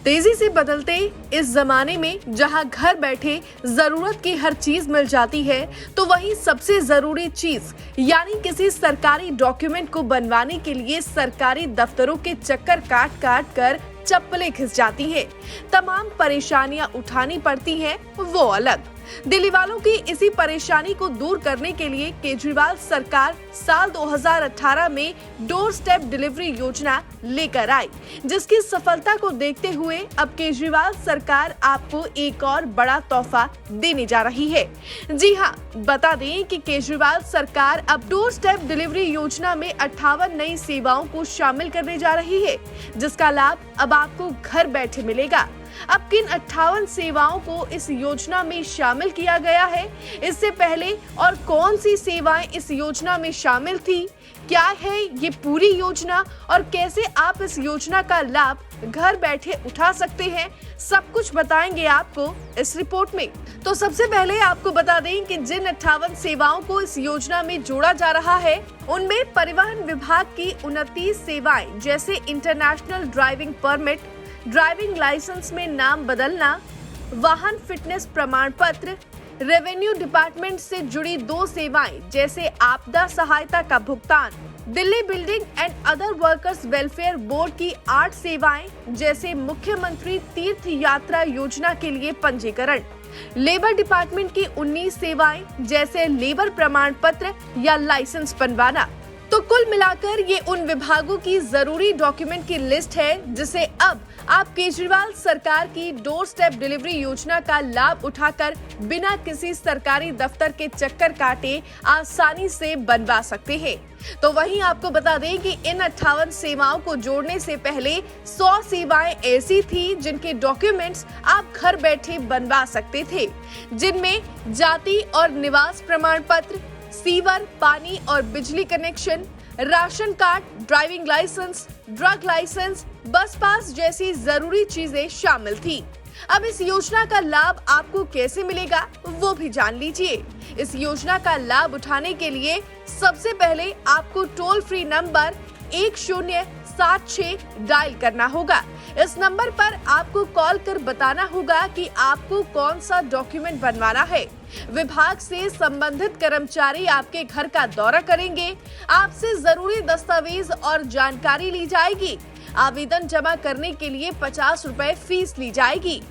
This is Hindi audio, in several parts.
तेजी से बदलते इस जमाने में जहां घर बैठे जरूरत की हर चीज मिल जाती है, तो वहीं सबसे जरूरी चीज यानी किसी सरकारी डॉक्यूमेंट को बनवाने के लिए सरकारी दफ्तरों के चक्कर काट काट कर चप्पलें घिस जाती हैं। तमाम परेशानियां उठानी पड़ती हैं, वो अलग। दिल्ली वालों की इसी परेशानी को दूर करने के लिए केजरीवाल सरकार साल 2018 में डोर स्टेप डिलीवरी योजना लेकर आई, जिसकी सफलता को देखते हुए अब केजरीवाल सरकार आपको एक और बड़ा तोहफा देने जा रही है। जी हां, बता दें कि केजरीवाल सरकार अब डोर स्टेप डिलीवरी योजना में 58 नई सेवाओं को शामिल करने जा रही है, जिसका लाभ अब आपको घर बैठे मिलेगा। अब किन 58 सेवाओं को इस योजना में शामिल किया गया है, इससे पहले और कौन सी सेवाएं इस योजना में शामिल थी, क्या है ये पूरी योजना और कैसे आप इस योजना का लाभ घर बैठे उठा सकते हैं, सब कुछ बताएंगे आपको इस रिपोर्ट में। तो सबसे पहले आपको बता दें कि जिन 58 सेवाओं को इस योजना में जोड़ा जा रहा है, उनमें परिवहन विभाग की 29 सेवाएं जैसे international driving permit, driving licence में नाम बदलना, वाहन फिटनेस प्रमाण पत्र, रेवेन्यू डिपार्टमेंट से जुड़ी 2 सेवाएं जैसे आपदा सहायता का भुगतान, Delhi building and other workers welfare board की 8 सेवाएं जैसे मुख्यमंत्री तीर्थ यात्रा योजना के लिए पंजीकरण, लेबर डिपार्टमेंट की 19 सेवाएं जैसे लेबर प्रमाण पत्र या लाइसेंस बनवाना। तो कुल मिलाकर ये उन विभागों की जरूरी डॉक्यूमेंट की लिस्ट है जिसे अब आप केजरीवाल सरकार की डोर स्टेप डिलीवरी योजना का लाभ उठाकर बिना किसी सरकारी दफ्तर के चक्कर काटे आसानी से बनवा सकते हैं। तो वहीं आपको बता दें कि इन 58 सेवाओं को जोड़ने से पहले 100 सेवाएं ऐसी थी जिनके डॉक्यूमेंट्स आप घर बैठे बनवा सकते थे, जिनमें जाति और निवास प्रमाण पत्र, सीवर, पानी और बिजली connection, ration card, driving licence, drug licence, bus pass जैसी जरूरी चीजें शामिल थी। अब इस योजना का लाभ आपको कैसे मिलेगा, वो भी जान लीजिए। इस योजना का लाभ उठाने के लिए सबसे पहले आपको टोल फ्री नंबर 1076 डायल करना होगा। इस नंबर पर आपको कॉल कर बताना होगा कि आपको कौन सा डॉक्यूमेंट बनवाना है। विभाग से संबंधित कर्मचारी आपके घर का दौरा करेंगे, आपसे जरूरी दस्तावेज और जानकारी ली जाएगी। आवेदन जमा करने के लिए 50 रुपए फीस ली जाएगी।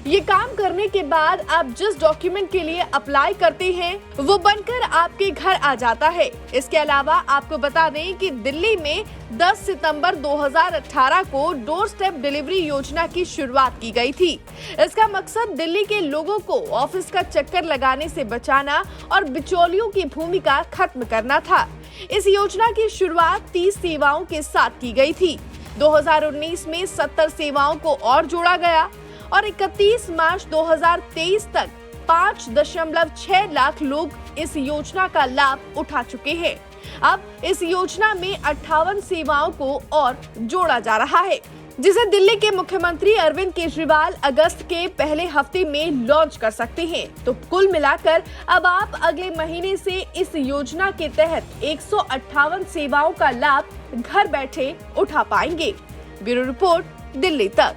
ये काम करने के बाद आप जिस डॉक्यूमेंट के लिए अप्लाई करते हैं वो बनकर आपके घर आ जाता है। इसके अलावा आपको बता दें कि दिल्ली में 10 सितंबर 2018 को डोर स्टेप डिलीवरी योजना की शुरुआत की गई थी। इसका मकसद दिल्ली के लोगों को ऑफिस का चक्कर लगाने से बचाना और बिचौलियों की भूमिका खत्म करना था। इस योजना की शुरुआत 30 सेवाओं के साथ की गई थी। 2019 में 70 सेवाओं को और जोड़ा गया और 31 मार्च 2023 तक 5.6 लाख लोग इस योजना का लाभ उठा चुके हैं। अब इस योजना में 58 सेवाओं को और जोड़ा जा रहा है, जिसे दिल्ली के मुख्यमंत्री अरविंद केजरीवाल अगस्त के पहले हफ्ते में लॉन्च कर सकते हैं। तो कुल मिलाकर अब आप अगले महीने से इस योजना के तहत 158 सेवाओं का लाभ घर बैठे उठा पाएंगे। ब्यूरो रिपोर्ट, दिल्ली तक।